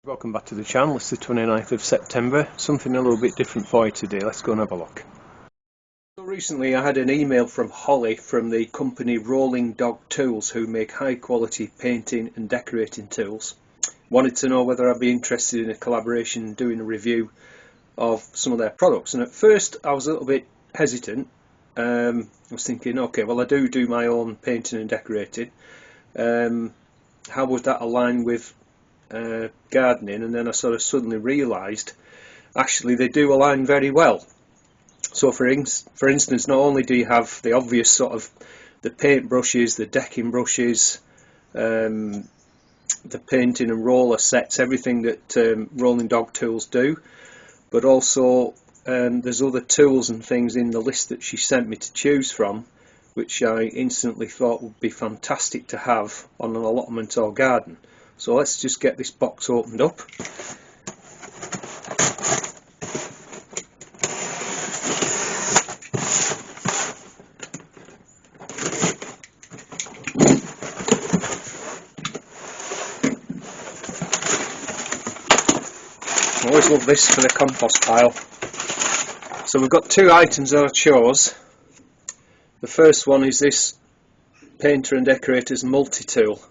Welcome back to the channel. It's the 29th of September. Something a little bit different for you today. Let's go and have a look. So recently I had an email from Holly from the company Rolling Dog Tools, who make high quality painting and decorating tools. Wanted to know whether I'd be interested in a collaboration doing a review of some of their products, and at first I was a little bit hesitant. I was thinking, okay, well I do my own painting and decorating. How would that align with gardening? And then I sort of suddenly realised actually they do align very well. So for instance, not only do you have the obvious sort of the paint brushes, the decking brushes, the painting and roller sets, everything that Rolling Dog Tools do, but also there's other tools and things in the list that she sent me to choose from, which I instantly thought would be fantastic to have on an allotment or garden. So let's just get this box opened up. I always love this for the compost pile. So we've got two items that I chose. The first one is this Painter and Decorators multi-tool,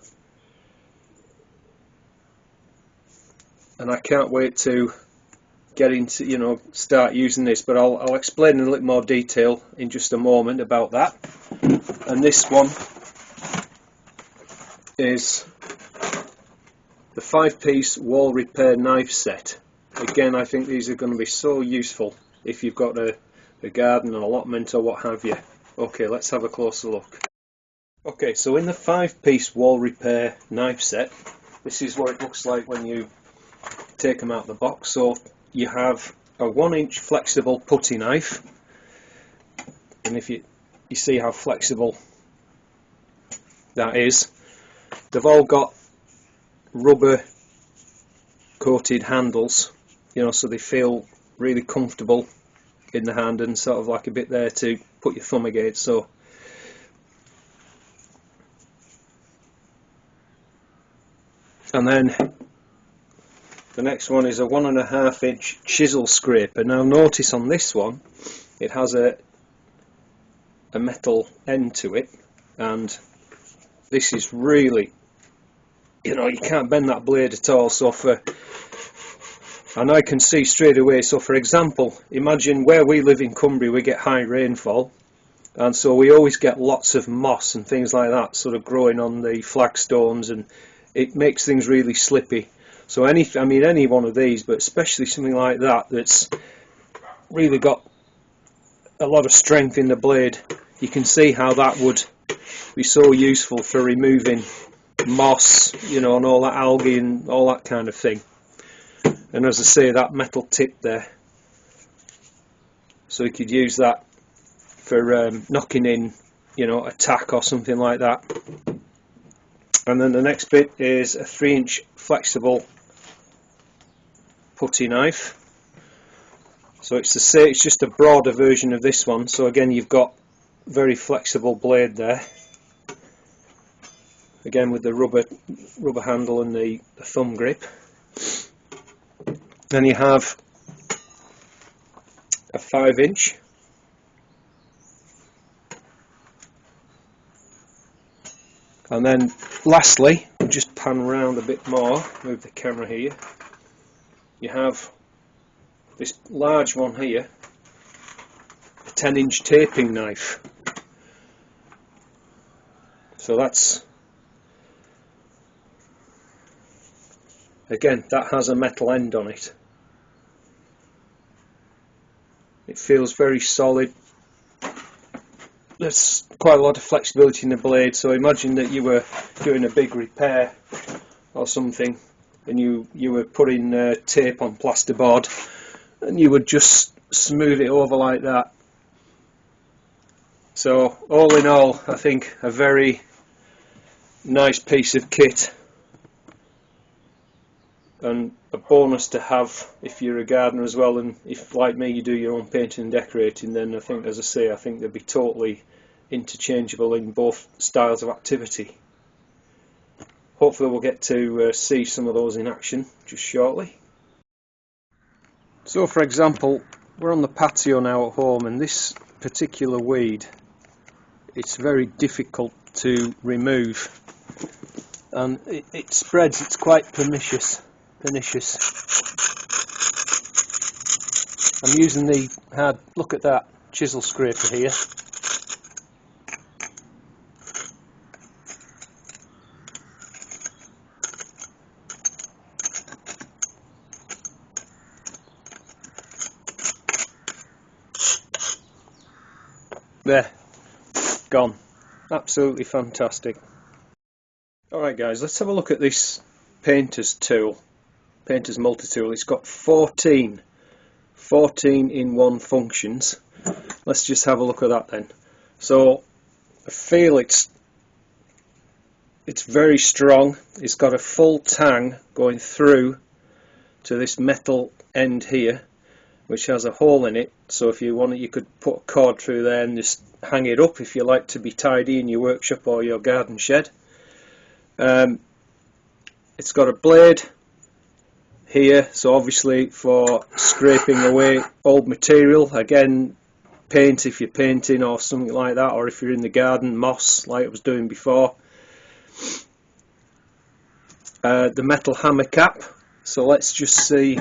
and I can't wait to get into, start using this, but I'll explain in a little more detail in just a moment about that. And this one is the 5-piece wall repair knife set. Again, I think these are going to be so useful if you've got a garden, an allotment or what have you. Okay, let's have a closer look. Okay, so in the 5-piece wall repair knife set, this is what it looks like when you take them out of the box. So you have a 1-inch flexible putty knife, and if you see how flexible that is, they've all got rubber coated handles, so they feel really comfortable in the hand and sort of like a bit there to put your thumb against. So and then the next one is a 1.5-inch chisel scraper. Now notice on this one it has a metal end to it, and this is really, you can't bend that blade at all. So and I can see straight away, so for example, imagine where we live in Cumbria, we get high rainfall, and so we always get lots of moss and things like that sort of growing on the flagstones, and it makes things really slippy. So any one of these, but especially something like that that's really got a lot of strength in the blade, you can see how that would be so useful for removing moss, and all that algae and all that kind of thing. And as I say, that metal tip there, so you could use that for knocking in, a tack or something like that. And then the next bit is a 3-inch flexible putty knife. So it's just a broader version of this one. So again, you've got very flexible blade there. Again with the rubber handle and the thumb grip. Then you have a 5-inch. And then lastly, we'll just pan around a bit more, move the camera here. You have this large one here, a 10-inch taping knife. So that's, again, that has a metal end on it. It feels very solid. There's quite a lot of flexibility in the blade, so imagine that you were doing a big repair or something, and you were putting tape on plasterboard, and you would just smooth it over like that. So all in all, I think a very nice piece of kit, and a bonus to have if you're a gardener as well, and if like me you do your own painting and decorating, then I think, as I say, I think they'd be totally interchangeable in both styles of activity. hopefully we'll get to see some of those in action just shortly. So for example, we're on the patio now at home, and this particular weed, it's very difficult to remove, and it spreads. It's quite pernicious. I'm using the hard, look at that, chisel scraper here. There, gone. Absolutely fantastic. Alright guys, let's have a look at this painter's tool, painter's multi-tool. It's got 14 in one functions. Let's just have a look at that then. So I feel it's very strong. It's got a full tang going through to this metal end here, which has a hole in it, so if you want it, you could put a cord through there and just hang it up if you like to be tidy in your workshop or your garden shed. It's got a blade here, so obviously for scraping away old material, again, paint if you're painting or something like that, or if you're in the garden, moss like I was doing before. The metal hammer cap, so let's just see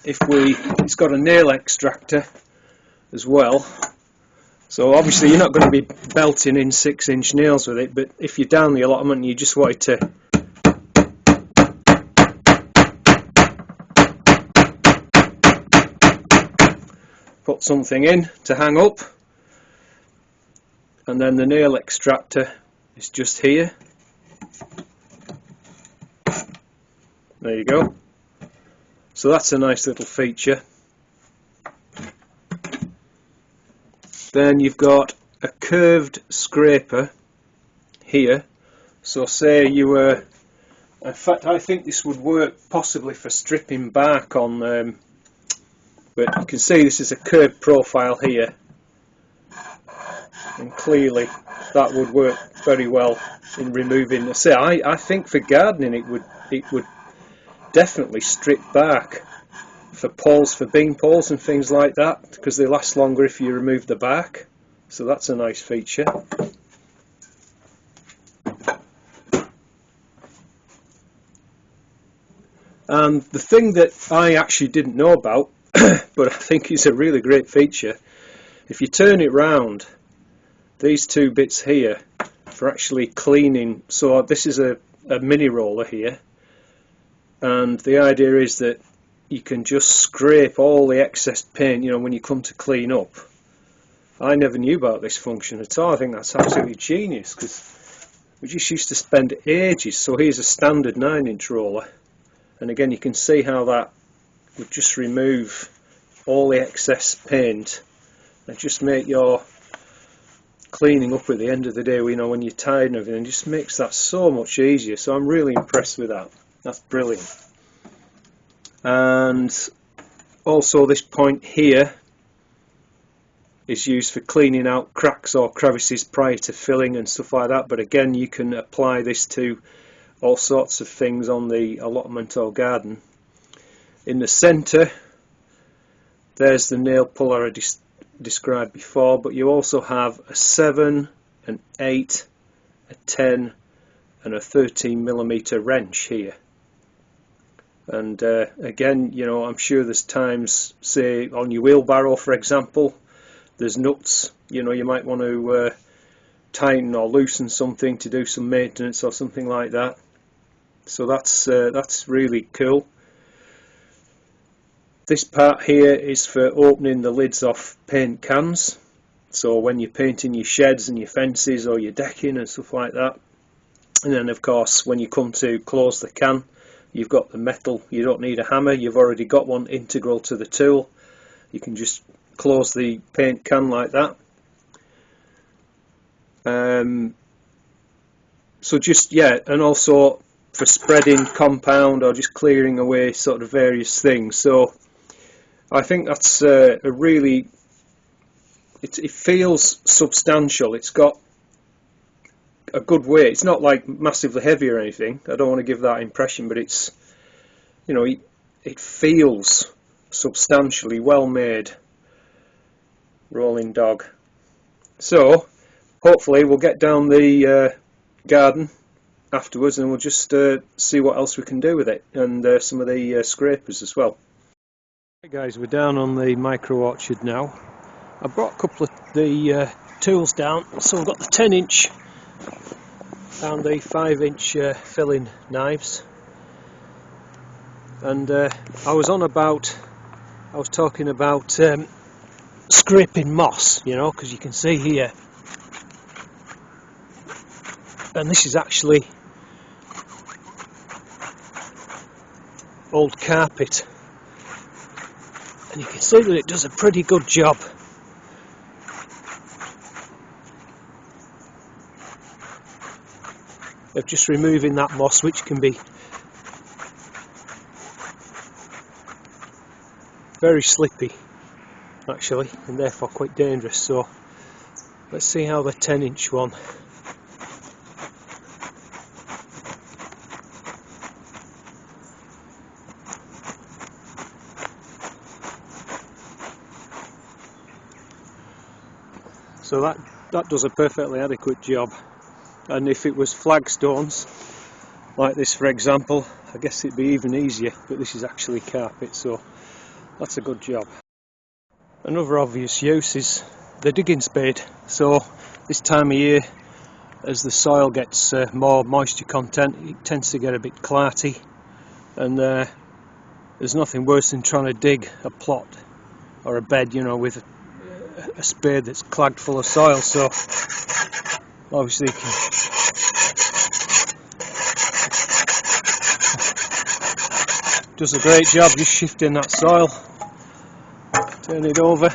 if it's got a nail extractor as well, so obviously you're not going to be belting in 6-inch nails with it, but if you're down the allotment and you just wanted to put something in to hang up, and then the nail extractor is just here. There you go. So that's a nice little feature. Then you've got a curved scraper here. So say you were, in fact I think this would work possibly for stripping bark on, but you can see this is a curved profile here, and clearly that would work very well in removing. Say I think for gardening it would definitely strip bark for poles, for bean poles and things like that, because they last longer if you remove the bark. So that's a nice feature. And the thing that I actually didn't know about but I think is a really great feature, if you turn it round, these two bits here for actually cleaning. So this is a mini roller here, and the idea is that you can just scrape all the excess paint, you know, when you come to clean up. I never knew about this function at all. I think that's absolutely genius, because we just used to spend ages. So here's a standard 9-inch roller, and again you can see how that would just remove all the excess paint and just make your cleaning up at the end of the day, you know, when you're tired and everything, just makes that so much easier. So I'm really impressed with that. That's brilliant. And also this point here is used for cleaning out cracks or crevices prior to filling and stuff like that, but again you can apply this to all sorts of things on the allotment or garden. In the centre there's the nail puller I described before, but you also have a 7, an 8, a 10 and a 13mm wrench here. And again, you know, I'm sure there's times, say on your wheelbarrow for example, there's nuts, you know, you might want to tighten or loosen something to do some maintenance or something like that. So that's really cool. This part here is for opening the lids off paint cans, so when you're painting your sheds and your fences or your decking and stuff like that. And then of course when you come to close the can, you've got the metal, you don't need a hammer, you've already got one integral to the tool. You can just close the paint can like that. So just, yeah, and also for spreading compound or just clearing away sort of various things. So I think that's a really, it feels substantial. It's got a good weight. It's not like massively heavy or anything. I don't want to give that impression, but it's, you know, it feels substantially well made rolling dog. So hopefully we'll get down the garden afterwards and we'll just see what else we can do with it, and some of the scrapers as well. Right guys, we're down on the micro orchard now. I brought a couple of the tools down, so I've got the 10-inch and the 5-inch filling knives, and I was talking about scraping moss, you know, because you can see here, and this is actually old carpet, and you can see that it does a pretty good job. Of just removing that moss, which can be very slippy actually, and therefore quite dangerous. So let's see how the 10-inch one. So that does a perfectly adequate job. And if it was flagstones like this, for example, I guess it'd be even easier, but this is actually carpet, so that's a good job. Another obvious use is the digging spade. So this time of year, as the soil gets more moisture content, it tends to get a bit clarty, and there's nothing worse than trying to dig a plot or a bed, you know, with a spade that's clogged full of soil. So obviously you can does a great job just shifting that soil. Turn it over.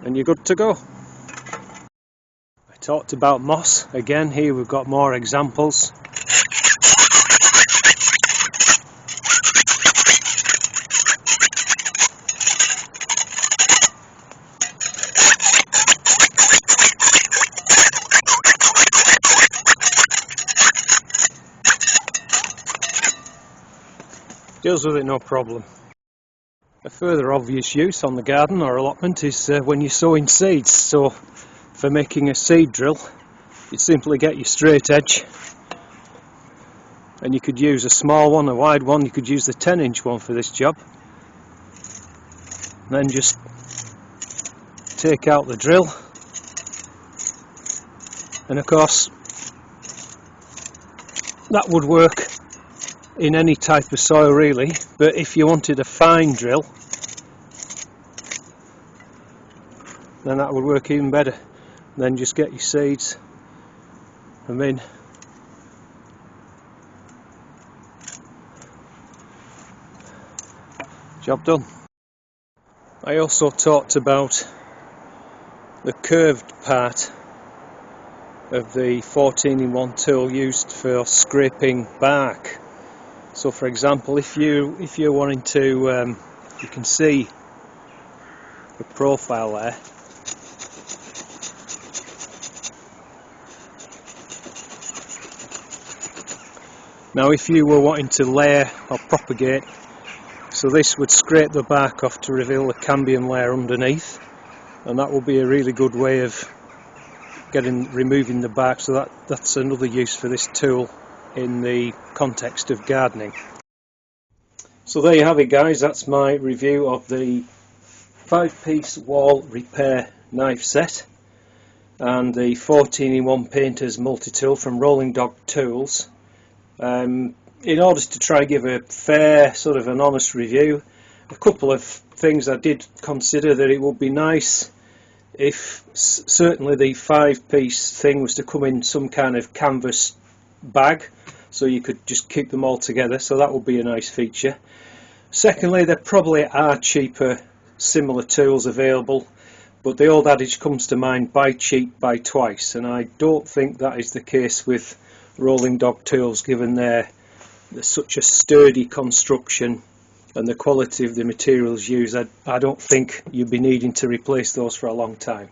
And you're good to go. I talked about moss. Again, here we've got more examples. Deals with it no problem. A further obvious use on the garden or allotment is when you're sowing seeds. So for making a seed drill, you simply get your straight edge, and you could use a small one, a wide one. You could use the 10-inch one for this job. And then just take out the drill, and of course that would work in any type of soil really, but if you wanted a fine drill, then that would work even better. Then just get your seeds and then job done. I also talked about the curved part of the 14-in-1 tool used for scraping bark. So for example, if you're wanting to, you can see the profile there. Now if you were wanting to layer or propagate, so this would scrape the bark off to reveal the cambium layer underneath, and that will be a really good way of removing the bark. So that's another use for this tool in the context of gardening. So there you have it guys, that's my review of the 5-piece wall repair knife set and the 14-in-1 painter's multi-tool from Rolling Dog Tools. In order to try and give a fair, sort of an honest review, a couple of things I did consider: that it would be nice if certainly the 5-piece thing was to come in some kind of canvas bag, so you could just keep them all together, so that would be a nice feature. Secondly, there probably are cheaper similar tools available, but the old adage comes to mind: buy cheap, buy twice, and I don't think that is the case with Rolling Dog Tools, given they're such a sturdy construction and the quality of the materials used, I don't think you'll be needing to replace those for a long time.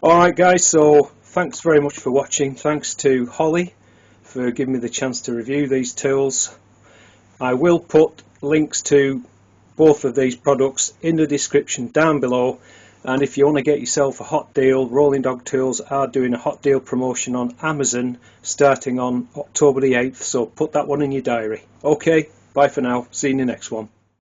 Alright guys, so thanks very much for watching. Thanks to Holly for giving me the chance to review these tools. I will put links to both of these products in the description down below, and if you want to get yourself a hot deal, Rolling Dog Tools are doing a hot deal promotion on Amazon starting on October the 8th, so put that one in your diary. Okay, bye for now, see you in the next one.